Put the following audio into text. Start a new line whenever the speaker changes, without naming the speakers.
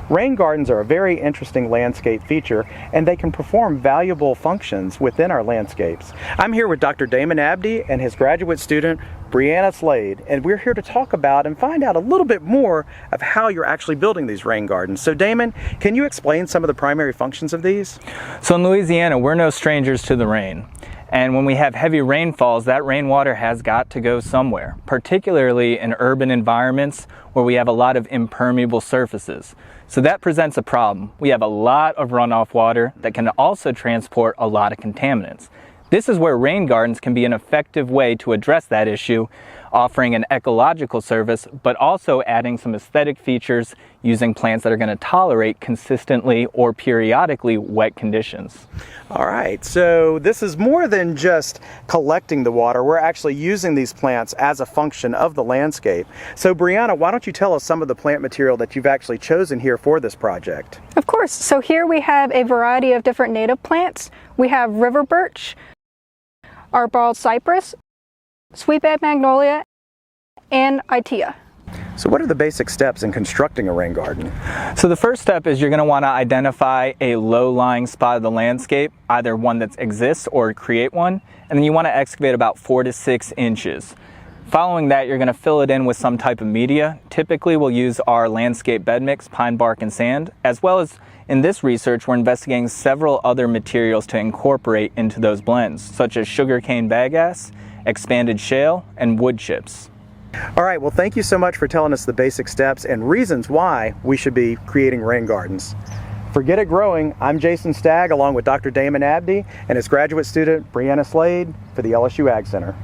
Rain gardens are a very interesting landscape feature, and they can perform valuable functions within our landscapes. I'm here with Dr. Damon Abdi and his graduate student, Brianna Slade, and we're here to talk about and find out a little bit more of how you're actually building these rain gardens. So Damon, can you explain some of the primary functions of these?
So in Louisiana, we're no strangers to the rain. And when we have heavy rainfalls, that rainwater has got to go somewhere, particularly in urban environments where we have a lot of impermeable surfaces. So that presents a problem. We have a lot of runoff water that can also transport a lot of contaminants. This is where rain gardens can be an effective way to address that issue, offering an ecological service, but also adding some aesthetic features using plants that are going to tolerate consistently or periodically wet conditions.
All right, so this is more than just collecting the water. We're actually using these plants as a function of the landscape. So Brianna, why don't you tell us some of the plant material that you've actually chosen here for this project?
Of course. So here we have a variety of different native plants. We have river birch, arborvitae cypress, sweetbed magnolia, and itea.
So what are the basic steps in constructing a rain garden?
So the first step is you're going to want to identify a low-lying spot of the landscape, either one that exists or create one, and then you want to excavate about 4 to 6 inches. Following that, you're going to fill it in with some type of media. Typically, we'll use our landscape bed mix, pine bark and sand, as well as in this research, we're investigating several other materials to incorporate into those blends, such as sugarcane bagasse, expanded shale, and wood chips.
All right, well, thank you so much for telling us the basic steps and reasons why we should be creating rain gardens. For Get It Growing, I'm Jason Stagg along with Dr. Damon Abdi and his graduate student, Brianna Slade, for the LSU AgCenter.